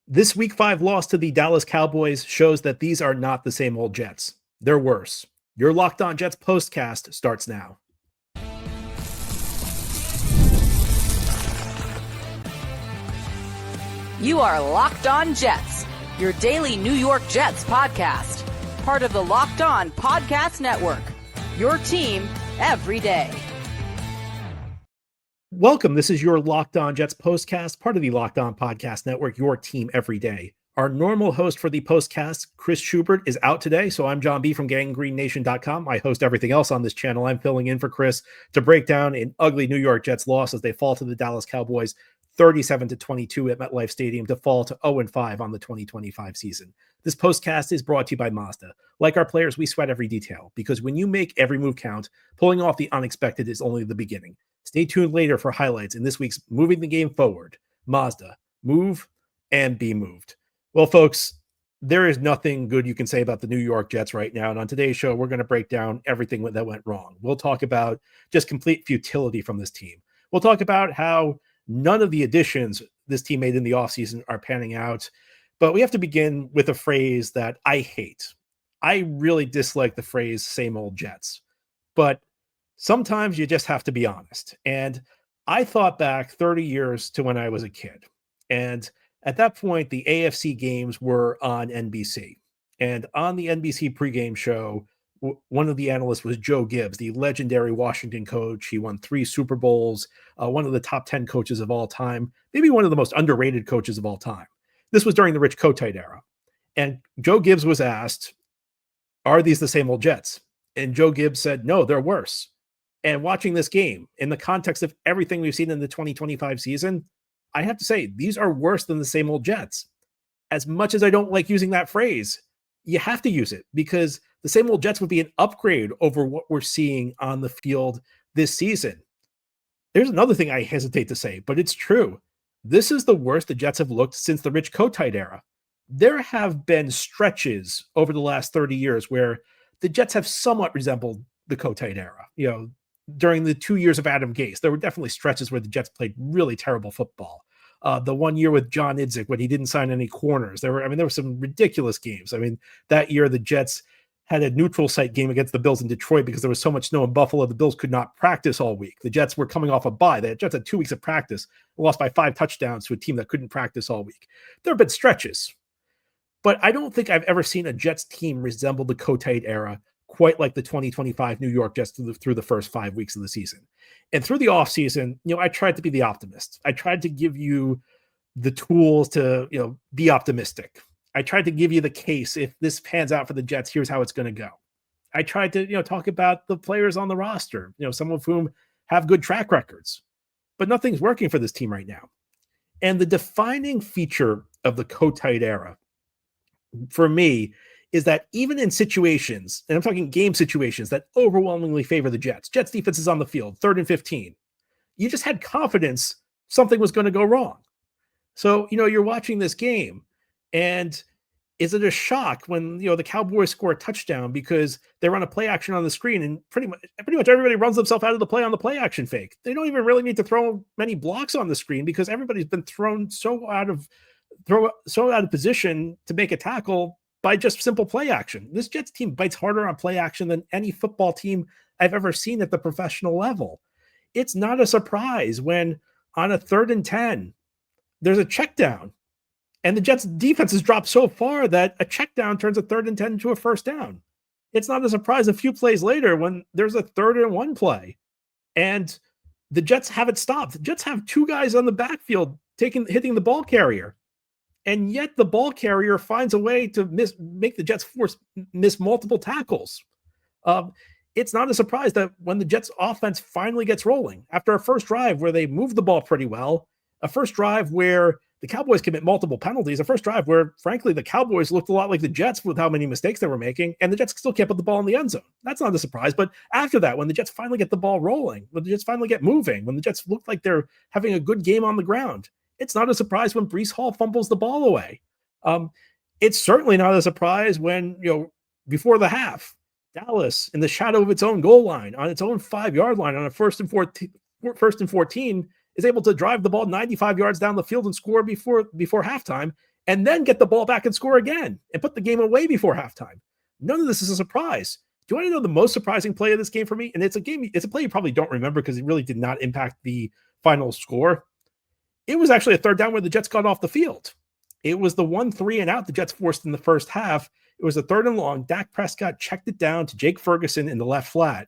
This Week 5 loss to the Dallas Cowboys shows that these are not the same old Jets. They're worse. Your Locked On Jets postcast starts now. You are Locked On Jets, your daily New York Jets podcast. Part of the Locked On Podcast Network, your team every day. Welcome. This is your Locked On Jets postcast, part of the Locked On Podcast Network, your team every day. Our normal host for the postcast, Chris Schubert, is out today, so I'm John B. from GangGreenNation.com. I host everything else on this channel. I'm filling in for Chris to break down an ugly New York Jets loss as they fall to the Dallas Cowboys 37-22 at MetLife Stadium to fall to 0-5 on the 2025 season. This postcast is brought to you by Mazda. Like our players, we sweat every detail because when you make every move count, pulling off the unexpected is only the beginning. Stay tuned later for highlights in this week's Moving the Game Forward. Mazda, move and be moved. Well, folks, there is nothing good you can say about the New York Jets right now. And on today's show, we're going to break down everything that went wrong. We'll talk about just complete futility from this team. We'll talk about how none of the additions this team made in the offseason are panning out. But we have to begin with a phrase that I hate. I really dislike the phrase same old Jets. But sometimes you just have to be honest. And I thought back 30 years to when I was a kid. And at that point, the AFC games were on NBC. And on the NBC pregame show, one of the analysts was Joe Gibbs, the legendary Washington coach. He won 3 Super Bowls, one of the top 10 coaches of all time, maybe one of the most underrated coaches of all time. This was during the Rich Kotite era. And Joe Gibbs was asked, are these the same old Jets? And Joe Gibbs said, no, they're worse. And watching this game, in the context of everything we've seen in the 2025 season, I have to say, these are worse than the same old Jets. As much as I don't like using that phrase, you have to use it because the same old Jets would be an upgrade over what we're seeing on the field this season. There's another thing I hesitate to say, but it's true. This is the worst the Jets have looked since the Rich Kotite era. There have been stretches over the last 30 years where the Jets have somewhat resembled the Kotite era. You know, during the 2 years of Adam Gase, there were definitely stretches where the Jets played really terrible football. The 1 year with John Idzik when he didn't sign any corners, there were some ridiculous games. I mean, that year the Jets had a neutral site game against the Bills in Detroit because there was so much snow in Buffalo. The Bills could not practice all week. The Jets were coming off a bye. The Jets had 2 weeks of practice, lost by 5 touchdowns to a team that couldn't practice all week. There have been stretches, but I don't think I've ever seen a Jets team resemble the Kotite era quite like the 2025 New York Jets through the first 5 weeks of the season. And through the offseason, I tried to be the optimist. I tried to give you the tools to, be optimistic. I tried to give you the case. If this pans out for the Jets, here's how it's going to go. I tried to, talk about the players on the roster, some of whom have good track records, but nothing's working for this team right now. And the defining feature of the Kotite era for me is that even in situations, and I'm talking game situations that overwhelmingly favor the Jets defense is on the field, 3rd and 15, you just had confidence something was going to go wrong. So, you're watching this game, and is it a shock when, the Cowboys score a touchdown because they run a play action on the screen and pretty much everybody runs themselves out of the play on the play action fake. They don't even really need to throw many blocks on the screen because everybody's been thrown so out of position to make a tackle by just simple play action. This Jets team bites harder on play action than any football team I've ever seen at the professional level. It's not a surprise when on a 3rd and 10, there's a check down and the Jets defense has dropped so far that a check down turns a 3rd and 10 into a first down. It's not a surprise a few plays later when there's a 3rd and 1 play and the Jets have it stopped. The Jets have 2 guys on the backfield hitting the ball carrier. And yet the ball carrier finds a way to make the Jets miss multiple tackles. It's not a surprise that when the Jets offense finally gets rolling, after a first drive where they moved the ball pretty well, a first drive where the Cowboys commit multiple penalties, a first drive where, frankly, the Cowboys looked a lot like the Jets with how many mistakes they were making, and the Jets still can't put the ball in the end zone. That's not a surprise. But after that, when the Jets finally get the ball rolling, when the Jets finally get moving, when the Jets look like they're having a good game on the ground, it's not a surprise when Breece Hall fumbles the ball away. It's certainly not a surprise when, before the half, Dallas, in the shadow of its own goal line, on its own 5-yard line, on a first and 14, is able to drive the ball 95 yards down the field and score before halftime and then get the ball back and score again and put the game away before halftime. None of this is a surprise. Do you want to know the most surprising play of this game for me? And it's a play you probably don't remember because it really did not impact the final score. It was actually a third down where the Jets got off the field. It was the 1-3 and out the Jets forced in the first half. It was a third and long. Dak Prescott checked it down to Jake Ferguson in the left flat.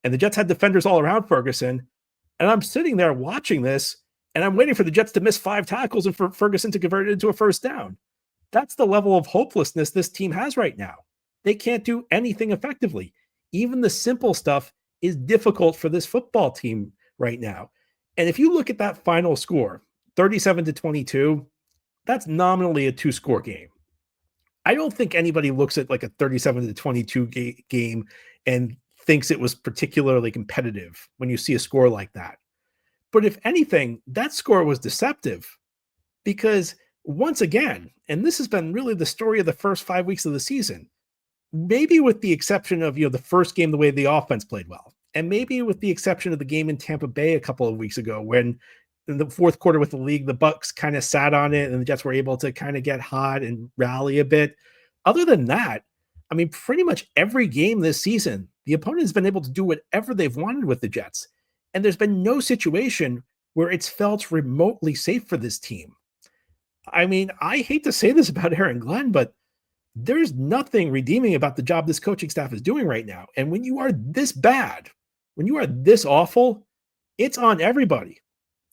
And the Jets had defenders all around Ferguson. And I'm sitting there watching this, and I'm waiting for the Jets to miss 5 tackles and for Ferguson to convert it into a first down. That's the level of hopelessness this team has right now. They can't do anything effectively. Even the simple stuff is difficult for this football team right now. And if you look at that final score, 37-22, that's nominally a 2-score game. I don't think anybody looks at like a 37-22 game and thinks it was particularly competitive when you see a score like that. But if anything, that score was deceptive because once again, and this has been really the story of the first 5 weeks of the season, maybe with the exception of, the first game, the way the offense played well, and maybe with the exception of the game in Tampa Bay a couple of weeks ago, when in the fourth quarter with the league, the Bucs kind of sat on it and the Jets were able to kind of get hot and rally a bit. Other than that, I mean, pretty much every game this season, the opponent has been able to do whatever they've wanted with the Jets. And there's been no situation where it's felt remotely safe for this team. I mean, I hate to say this about Aaron Glenn, but there's nothing redeeming about the job this coaching staff is doing right now. And when you are this bad, when you are this awful, it's on everybody.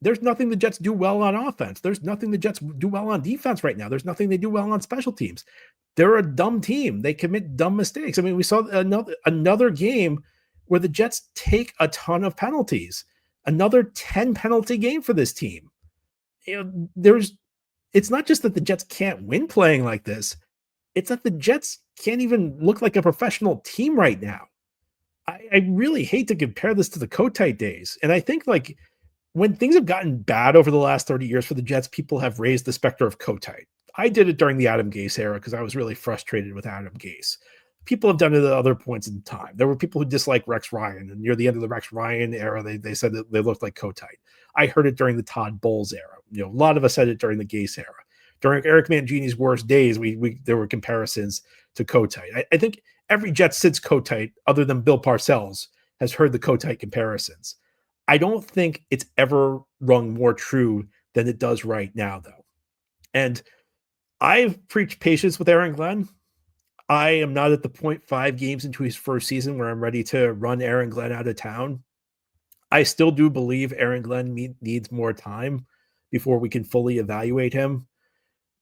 There's nothing the Jets do well on offense. There's nothing the Jets do well on defense right now. There's nothing they do well on special teams. They're a dumb team. They commit dumb mistakes. I mean, we saw another game where the Jets take a ton of penalties. Another 10 penalty game for this team. It's not just that the Jets can't win playing like this. It's that the Jets can't even look like a professional team right now. I really hate to compare this to the Kotite days. And I think like when things have gotten bad over the last 30 years for the Jets, people have raised the specter of Kotite. I did it during the Adam Gase era because I was really frustrated with Adam Gase. People have done it at other points in time. There were people who disliked Rex Ryan, and near the end of the Rex Ryan era, they said that they looked like Kotite. I heard it during the Todd Bowles era. A lot of us said it during the Gase era. During Eric Mangini's worst days, there were comparisons to Kotite. I think every Jet since Kotite, other than Bill Parcells, has heard the Kotite comparisons. I don't think it's ever rung more true than it does right now, though. And I've preached patience with Aaron Glenn. I am not at the point 5 games into his first season where I'm ready to run Aaron Glenn out of town. I still do believe Aaron Glenn needs more time before we can fully evaluate him.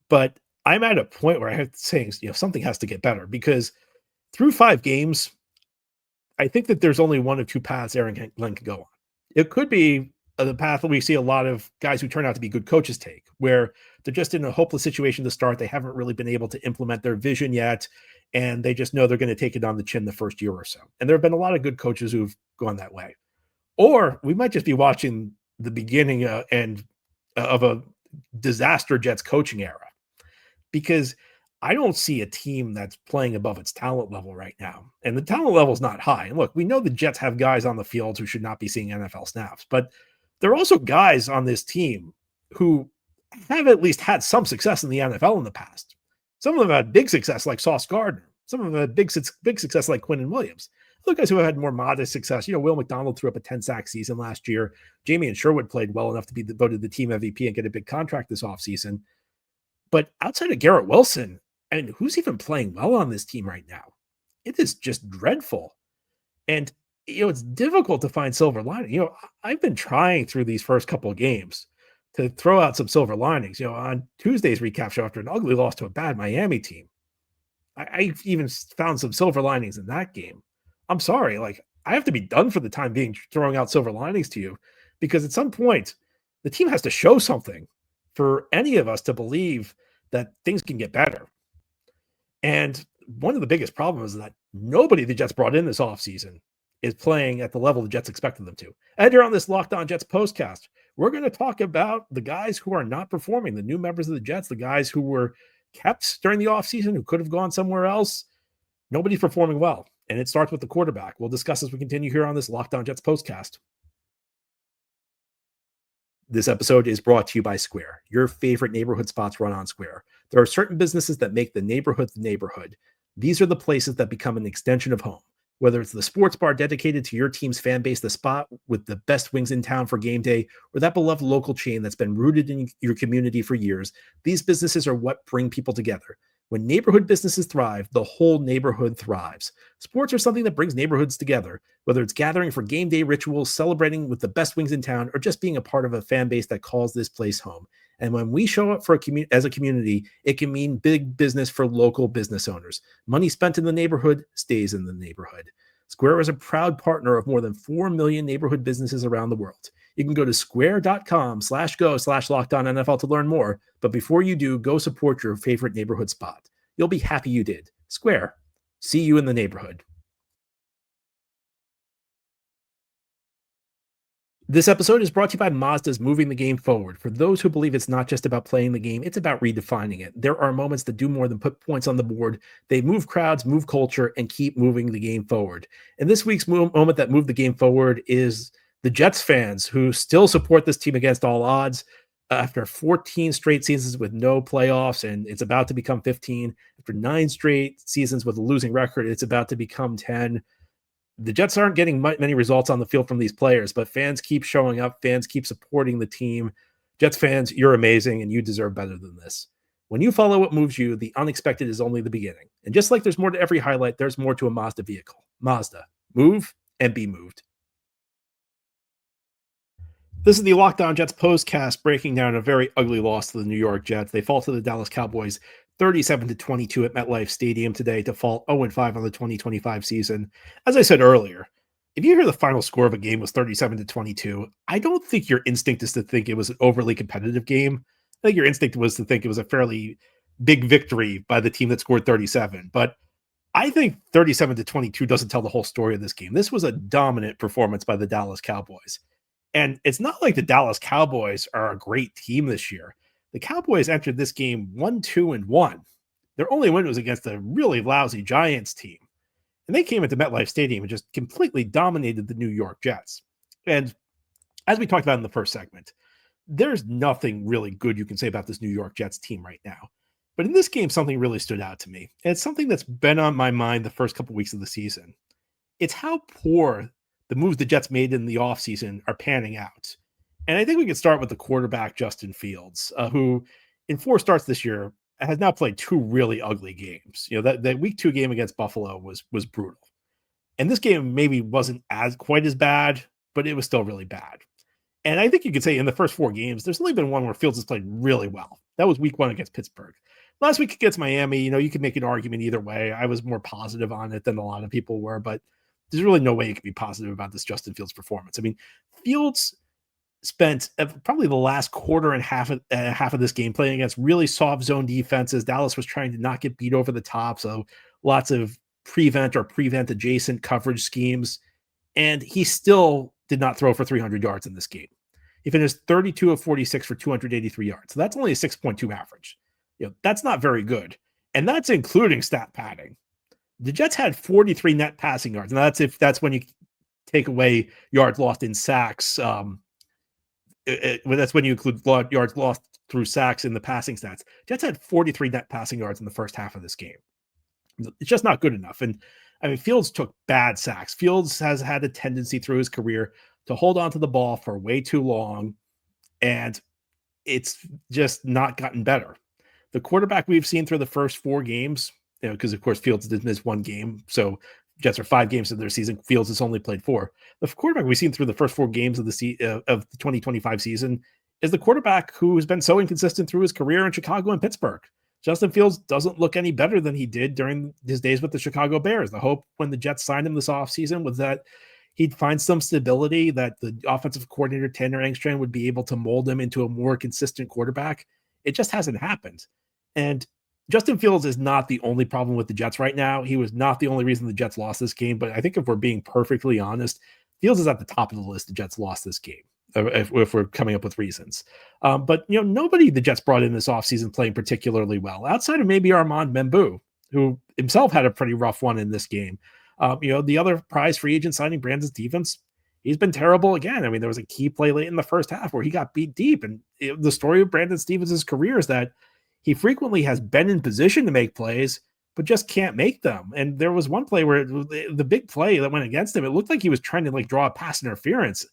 But I'm at a point where I have to say, something has to get better because through 5 games, I think that there's only one of 2 paths Aaron Glenn can go on. It could be the path that we see a lot of guys who turn out to be good coaches take, where they're just in a hopeless situation to start. They haven't really been able to implement their vision yet, and they just know they're going to take it on the chin the first year or so. And there have been a lot of good coaches who've gone that way. Or we might just be watching the beginning of a disaster Jets coaching era, because I don't see a team that's playing above its talent level right now. And the talent level is not high. And look, we know the Jets have guys on the field who should not be seeing NFL snaps, but there are also guys on this team who have at least had some success in the NFL in the past. Some of them had big success like Sauce Gardner. Some of them had big success like Quinnen Williams. Other guys who have had more modest success, Will McDonald threw up a 10-sack season last year. Jamie Sherwood played well enough to be voted the team MVP and get a big contract this offseason. But outside of Garrett Wilson, and who's even playing well on this team right now? It is just dreadful. And, it's difficult to find silver lining. I've been trying through these first couple of games to throw out some silver linings. On Tuesday's recap show after an ugly loss to a bad Miami team, I even found some silver linings in that game. I'm sorry. I have to be done for the time being throwing out silver linings to you, because at some point the team has to show something for any of us to believe that things can get better. And one of the biggest problems is that nobody the Jets brought in this offseason is playing at the level the Jets expected them to. And here on this Locked On Jets postcast, we're going to talk about the guys who are not performing, the new members of the Jets, the guys who were kept during the offseason who could have gone somewhere else. Nobody's performing well. And it starts with the quarterback. We'll discuss as we continue here on this Locked On Jets postcast. This episode is brought to you by Square, your favorite neighborhood spots run on Square. There are certain businesses that make the neighborhood the neighborhood. These are the places that become an extension of home. Whether it's the sports bar dedicated to your team's fan base, the spot with the best wings in town for game day, or that beloved local chain that's been rooted in your community for years, these businesses are what bring people together. When neighborhood businesses thrive, the whole neighborhood thrives. Sports are something that brings neighborhoods together, whether it's gathering for game day rituals, celebrating with the best wings in town, or just being a part of a fan base that calls this place home. And when we show up for as a community, it can mean big business for local business owners. Money spent in the neighborhood stays in the neighborhood. Square is a proud partner of more than 4 million neighborhood businesses around the world. You can go to square.com/go/LockedOnNFL to learn more. But before you do, go support your favorite neighborhood spot. You'll be happy you did. Square. See you in the neighborhood. This episode is brought to you by Mazda's Moving the Game Forward. For those who believe it's not just about playing the game, it's about redefining it. There are moments that do more than put points on the board. They move crowds, move culture, and keep moving the game forward. And this week's moment that moved the game forward is the Jets fans who still support this team against all odds. After 14 straight seasons with no playoffs, and it's about to become 15. After 9 straight seasons with a losing record, it's about to become 10. The Jets aren't getting many results on the field from these players, but fans keep showing up. Fans keep supporting the team. Jets fans, you're amazing, and you deserve better than this. When you follow what moves you, the unexpected is only the beginning. And just like there's more to every highlight, there's more to a Mazda vehicle. Mazda. Move and be moved. This is the Locked On Jets postcast, breaking down a very ugly loss to the New York Jets. They fall to the Dallas Cowboys 37-22 at MetLife Stadium today to fall 0-5 on the 2025 season. As I said earlier, if you hear the final score of a game was 37-22, I don't think your instinct is to think it was an overly competitive game. I think your instinct was to think it was a fairly big victory by the team that scored 37. But I think 37-22 doesn't tell the whole story of this game. This was a dominant performance by the Dallas Cowboys. And it's not like the Dallas Cowboys are a great team this year. The Cowboys entered this game 1-2-1. Their only win was against a really lousy Giants team. And they came into MetLife Stadium and just completely dominated the New York Jets. And as we talked about in the first segment, there's nothing really good you can say about this New York Jets team right now. But in this game, something really stood out to me. And it's something that's been on my mind the first couple weeks of the season. It's how poor the moves the Jets made in the offseason are panning out. And I think we could start with the quarterback, Justin Fields, who in 4 starts this year has now played 2 really ugly games. You know, that week 2 game against Buffalo was brutal. And this game maybe wasn't quite as bad, but it was still really bad. And I think you could say in the first 4 games, there's only been one where Fields has played really well. That was week 1 against Pittsburgh. Last week against Miami, you could make an argument either way. I was more positive on it than a lot of people were, but there's really no way you can be positive about this Justin Fields performance. I mean, Fields spent probably the last quarter and half of this game playing against really soft zone defenses. Dallas was trying to not get beat over the top, so lots of prevent adjacent coverage schemes, and he still did not throw for 300 yards in this game. He finished 32 of 46 for 283 yards. So that's only a 6.2 average. That's not very good, and that's including stat padding. The Jets had 43 net passing yards, and that's when you take away yards lost in sacks. That's when you include yards lost through sacks in the passing stats. Jets had 43 net passing yards in the first half of this game. It's just not good enough. And I mean, Fields took bad sacks. Fields has had a tendency through his career to hold on to the ball for way too long, and it's just not gotten better. The quarterback we've seen through the first 4 games, because of course Fields did miss 1 game, so Jets are 5 games into their season. Fields has only played 4. The quarterback we've seen through the first 4 games of the 2025 season is the quarterback who has been so inconsistent through his career in Chicago and Pittsburgh. Justin Fields doesn't look any better than he did during his days with the Chicago Bears. The hope when the Jets signed him this offseason was that he'd find some stability, that the offensive coordinator, Tanner Engstrand, would be able to mold him into a more consistent quarterback. It just hasn't happened. And Justin Fields is not the only problem with the Jets right now. He was not the only reason the Jets lost this game. But I think if we're being perfectly honest, Fields is at the top of the list. The Jets lost this game, if we're coming up with reasons. But nobody the Jets brought in this offseason playing particularly well, outside of maybe Armand Bembou, who himself had a pretty rough one in this game. The other prize free agent signing, Brandon Stevens, he's been terrible again. I mean, there was a key play late in the first half where he got beat deep. And the story of Brandon Stevens' career is that he frequently has been in position to make plays, but just can't make them. And there was one play where the big play that went against him, it looked like he was trying to like draw a pass interference.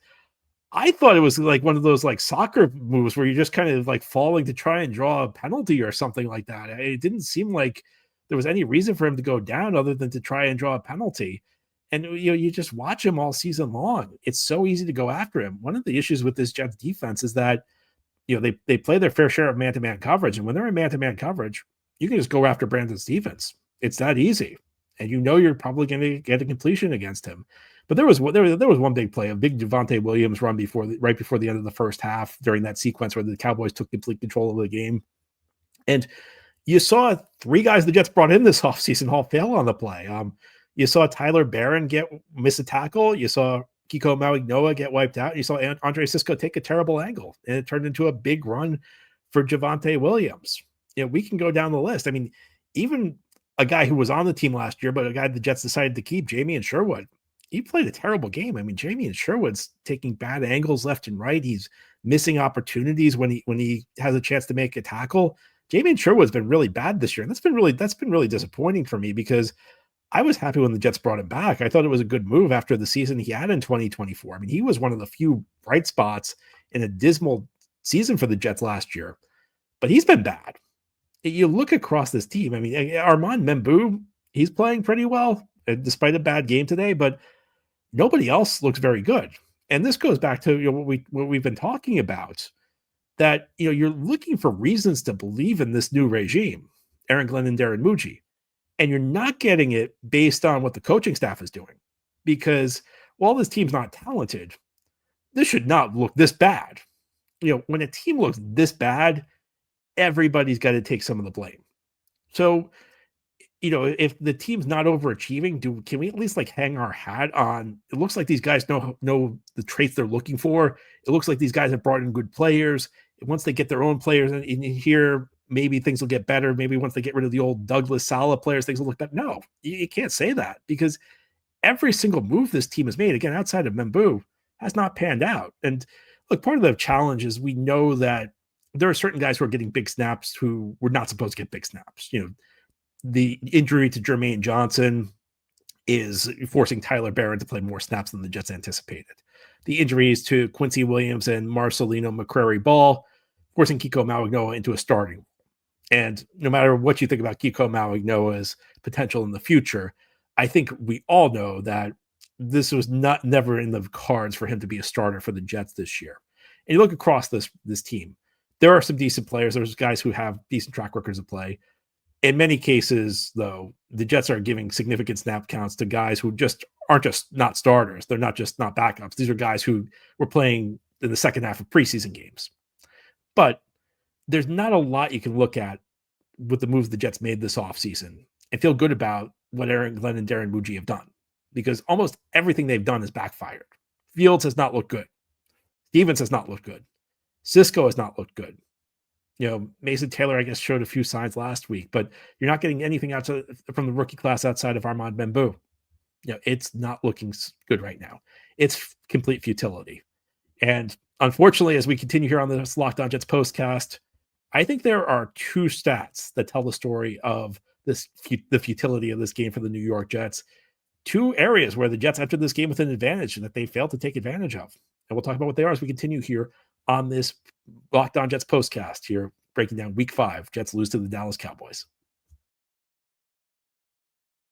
I thought it was like one of those like soccer moves where you're just kind of like falling to try and draw a penalty or something like that. It didn't seem like there was any reason for him to go down other than to try and draw a penalty. And you just watch him all season long. It's so easy to go after him. One of the issues with this Jets defense is that they play their fair share of man-to-man coverage, and when they're in man-to-man coverage, you can just go after Brandon Stephens. It's that easy, and you're probably going to get a completion against him. But there was one big play, a big Javonte Williams run right before the end of the first half during that sequence where the Cowboys took complete control of the game, and you saw three guys the Jets brought in this offseason all fail on the play. You saw Tyler Barron miss a tackle. You saw Kiko Mauignoa get wiped out. You saw Andre Cisco take a terrible angle, and it turned into a big run for Javonte Williams. We can go down the list. I mean, even a guy who was on the team last year, but a guy the Jets decided to keep, Jamie Sherwood, he played a terrible game. I mean, Jamie Sherwood's taking bad angles left and right. He's missing opportunities when he has a chance to make a tackle. Jamie Sherwood's been really bad this year, and that's been really disappointing for me because I was happy when the Jets brought him back. I thought it was a good move after the season he had in 2024. I mean, he was one of the few bright spots in a dismal season for the Jets last year, but he's been bad. You look across this team. I mean, Armand Membou, he's playing pretty well despite a bad game today, but nobody else looks very good. And this goes back to what we've been talking about, that you're looking for reasons to believe in this new regime, Aaron Glenn and Darren Muji. And you're not getting it based on what the coaching staff is doing, because while this team's not talented, this should not look this bad. When a team looks this bad, everybody's got to take some of the blame. So, if the team's not overachieving, can we at least like hang our hat on? It looks like these guys know the traits they're looking for. It looks like these guys have brought in good players. Once they get their own players in here, maybe things will get better. Maybe once they get rid of the old Douglas Saleh players, things will look better. No, you can't say that, because every single move this team has made, again, outside of Membou, has not panned out. And look, part of the challenge is we know that there are certain guys who are getting big snaps who were not supposed to get big snaps. The injury to Jermaine Johnson is forcing Tyler Barron to play more snaps than the Jets anticipated. The injuries to Quincy Williams and Marcelino McCrary-Ball forcing Kiko Mauignoa into a starting. And no matter what you think about Kiko Mauignoa's potential in the future, I think we all know that this was never in the cards for him to be a starter for the Jets this year. And you look across this team, there are some decent players. There's guys who have decent track records of play. In many cases, though, the Jets are giving significant snap counts to guys who aren't just not starters. They're not just not backups. These are guys who were playing in the second half of preseason games. But there's not a lot you can look at with the moves the Jets made this offseason and feel good about what Aaron Glenn and Darren Muji have done, because almost everything they've done has backfired. Fields has not looked good. Stevens has not looked good. Cisco has not looked good. Mason Taylor, I guess, showed a few signs last week, but you're not getting anything outside from the rookie class outside of Armand Membou. It's not looking good right now. It's complete futility. And unfortunately, as we continue here on this Locked On Jets postcast, I think there are two stats that tell the story of the futility of this game for the New York Jets. Two areas where the Jets entered this game with an advantage that they failed to take advantage of. And we'll talk about what they are as we continue here on this Locked On Jets postcast here, breaking down Week 5. Jets lose to the Dallas Cowboys.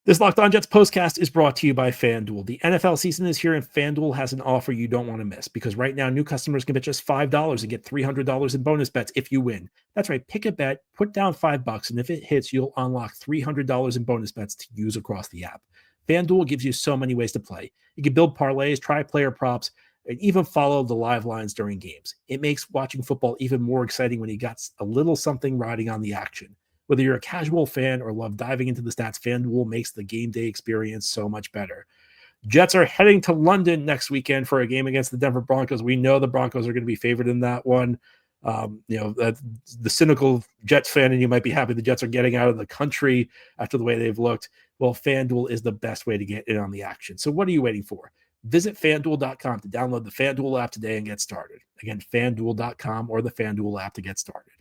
This Locked On Jets postcast is brought to you by FanDuel. The NFL season is here, and FanDuel has an offer you don't want to miss, because right now new customers can bet just $5 and get $300 in bonus bets if you win. That's right. Pick a bet, put down $5, and if it hits, you'll unlock $300 in bonus bets to use across the app. FanDuel gives you so many ways to play. You can build parlays, try player props, and even follow the live lines during games. It makes watching football even more exciting when you got a little something riding on the action. Whether you're a casual fan or love diving into the stats, FanDuel makes the game day experience so much better. Jets are heading to London next weekend for a game against the Denver Broncos. We know the Broncos are going to be favored in that one. The cynical Jets fan, and you might be happy the Jets are getting out of the country after the way they've looked. Well, FanDuel is the best way to get in on the action. So what are you waiting for? Visit FanDuel.com to download the FanDuel app today and get started. Again, FanDuel.com or the FanDuel app to get started.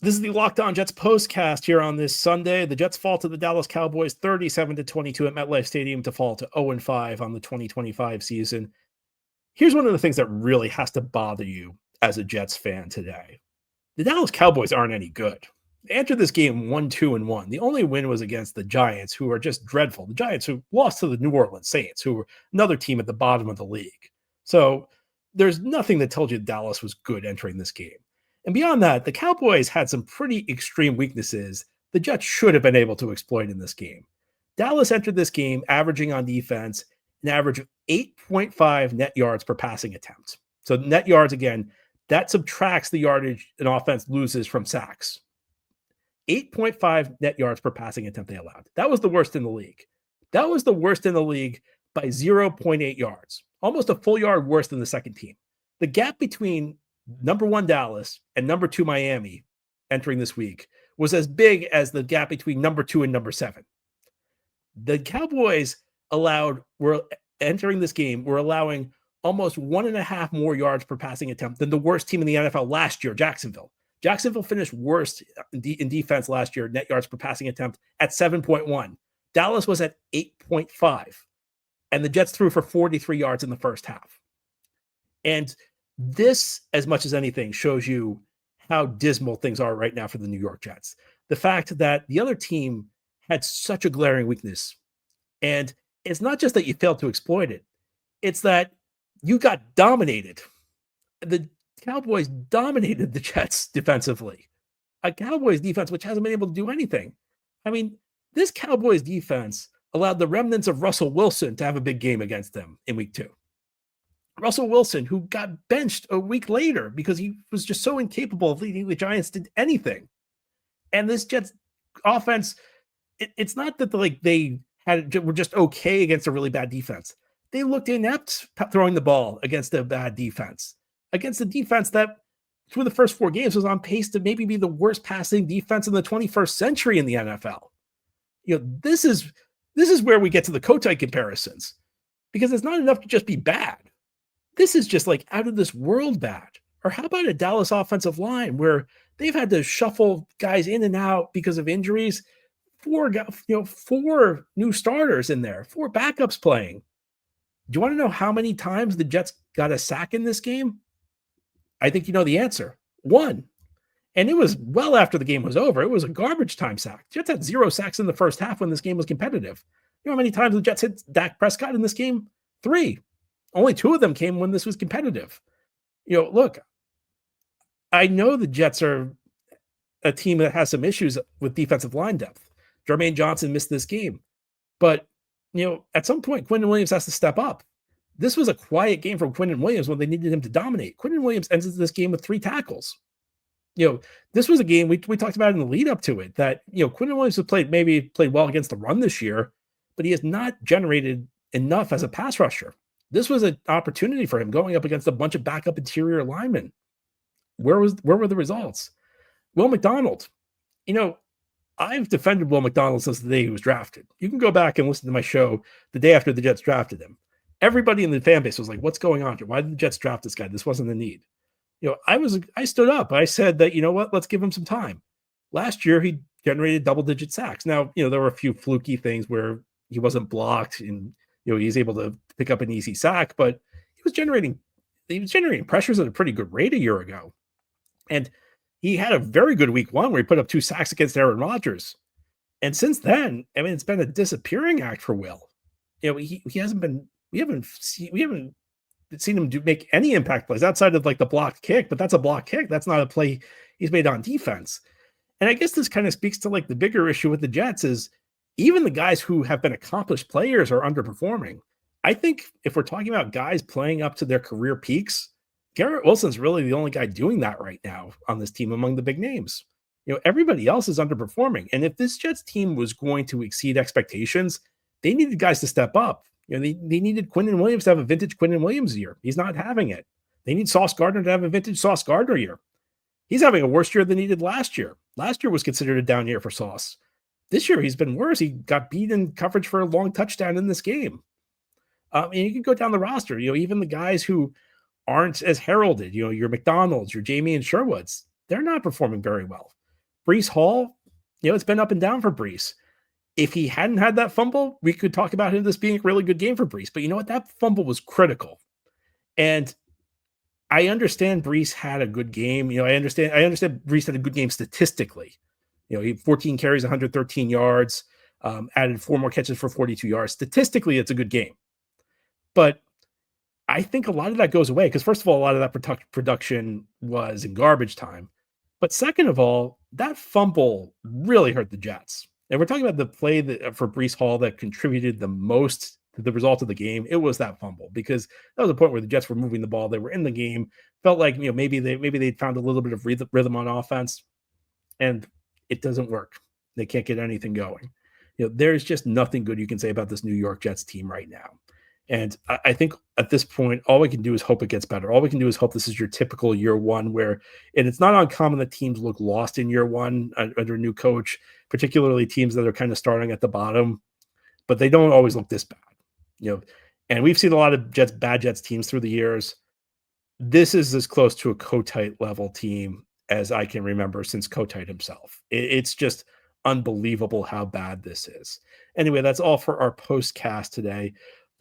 This is the Locked On Jets postcast here on this Sunday. The Jets fall to the Dallas Cowboys 37-22 at MetLife Stadium to fall to 0-5 on the 2025 season. Here's one of the things that really has to bother you as a Jets fan today. The Dallas Cowboys aren't any good. They entered this game 1-2-1. The only win was against the Giants, who are just dreadful. The Giants who lost to the New Orleans Saints, who were another team at the bottom of the league. So there's nothing that told you Dallas was good entering this game. And beyond that, the Cowboys had some pretty extreme weaknesses the Jets should have been able to exploit in this game. Dallas entered this game averaging on defense an average of 8.5 net yards per passing attempt. So net yards, again, that subtracts the yardage an offense loses from sacks. 8.5 net yards per passing attempt they allowed. That was the worst in the league. That was the worst in the league by 0.8 yards, almost a full yard worse than the second team. The gap between number 1 Dallas and number 2 Miami entering this week was as big as the gap between number 2 and number 7. The Cowboys were entering this game, were allowing almost 1.5 more yards per passing attempt than the worst team in the NFL last year, Jacksonville. Jacksonville finished worst in defense last year, net yards per passing attempt at 7.1. Dallas was at 8.5. And the Jets threw for 43 yards in the first half. And this, as much as anything, shows you how dismal things are right now for the New York Jets. The fact that the other team had such a glaring weakness. And it's not just that you failed to exploit it. It's that you got dominated. The Cowboys dominated the Jets defensively. A Cowboys defense which hasn't been able to do anything. I mean, this Cowboys defense allowed the remnants of Russell Wilson to have a big game against them in week 2. Russell Wilson, who got benched a week later because he was just so incapable of leading the Giants to anything. And this Jets offense, it's not that they were just okay against a really bad defense. They looked inept throwing the ball against a bad defense, against a defense that through the first 4 games was on pace to maybe be the worst passing defense in the 21st century in the NFL. You know, this is where we get to the Kotite comparisons, because it's not enough to just be bad. This is just like out of this world bad. Or how about a Dallas offensive line where they've had to shuffle guys in and out because of injuries? 4 new starters in there, 4 backups playing. Do you want to know how many times the Jets got a sack in this game? I think you know the answer. 1. And it was well after the game was over. It was a garbage time sack. Jets had 0 sacks in the first half when this game was competitive. You know how many times the Jets hit Dak Prescott in this game? 3. Only 2 of them came when this was competitive. You know, look, I know the Jets are a team that has some issues with defensive line depth. Jermaine Johnson missed this game. But, you know, at some point, Quinnen Williams has to step up. This was a quiet game from Quinnen Williams when they needed him to dominate. Quinnen Williams ends this game with 3 tackles. You know, this was a game we talked about in the lead up to it that, you know, Quinnen Williams has played well against the run this year, but he has not generated enough as a pass rusher. This was an opportunity for him going up against a bunch of backup interior linemen. Where were the results? Will McDonald. You know, I've defended Will McDonald since the day he was drafted. You can go back and listen to my show the day after the Jets drafted him. Everybody in the fan base was like, what's going on here? Why did the Jets draft this guy? This wasn't the need. You know, I stood up. I said that, you know what, let's give him some time. Last year, he generated double-digit sacks. Now, you know, there were a few fluky things where he wasn't blocked and, you know, he's able to pick up an easy sack, but he was generating pressures at a pretty good rate a year ago. And he had a very good week 1 where he put up 2 sacks against Aaron Rodgers. And since then, I mean, it's been a disappearing act for Will. You know, he hasn't been, we haven't seen him make any impact plays outside of like the blocked kick, but that's a blocked kick. That's not a play he's made on defense. And I guess this kind of speaks to like the bigger issue with the Jets is even the guys who have been accomplished players are underperforming. I think if we're talking about guys playing up to their career peaks, Garrett Wilson's really the only guy doing that right now on this team among the big names. You know, everybody else is underperforming. And if this Jets team was going to exceed expectations, they needed guys to step up. You know, they needed Quinnen Williams to have a vintage Quinnen Williams year. He's not having it. They need Sauce Gardner to have a vintage Sauce Gardner year. He's having a worse year than he did last year. Last year was considered a down year for Sauce. This year, he's been worse. He got beat in coverage for a long touchdown in this game. And you can go down the roster. You know, even the guys who aren't as heralded, you know, your McDonald's, your Jamie and Sherwoods, they're not performing very well. Breece Hall, it's been up and down for Breece. If he hadn't had that fumble, we could talk about this being a really good game for Breece. But you know what? That fumble was critical. And I understand Breece had a good game. I understand Breece had a good game statistically. He had 14 carries, 113 yards, added 4 more catches for 42 yards. Statistically, it's a good game. But I think a lot of that goes away because, first of all, a lot of that production was in garbage time. But second of all, that fumble really hurt the Jets. And we're talking about the play for Breece Hall that contributed the most to the result of the game. It was that fumble because that was a point where the Jets were moving the ball. They were in the game. Felt like maybe they'd found a little bit of rhythm on offense, and it doesn't work. They can't get anything going. There's just nothing good you can say about this New York Jets team right now. And I think at this point, all we can do is hope it gets better. All we can do is hope this is your typical year one and it's not uncommon that teams look lost in year one under a new coach, particularly teams that are kind of starting at the bottom, but they don't always look this bad. And we've seen a lot of bad Jets teams through the years. This is as close to a Kotite level team as I can remember since Kotite himself. It's just unbelievable how bad this is. Anyway, that's all for our postcast today.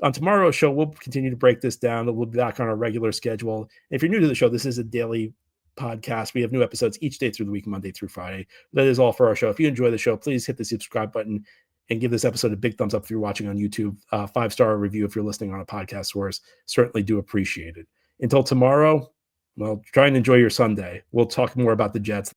On tomorrow's show, we'll continue to break this down. We'll be back on our regular schedule. If you're new to the show, this is a daily podcast. We have new episodes each day through the week, Monday through Friday. That is all for our show. If you enjoy the show, please hit the subscribe button and give this episode a big thumbs up if you're watching on YouTube. 5-star review if you're listening on a podcast source. Certainly do appreciate it. Until tomorrow, well, try and enjoy your Sunday. We'll talk more about the Jets.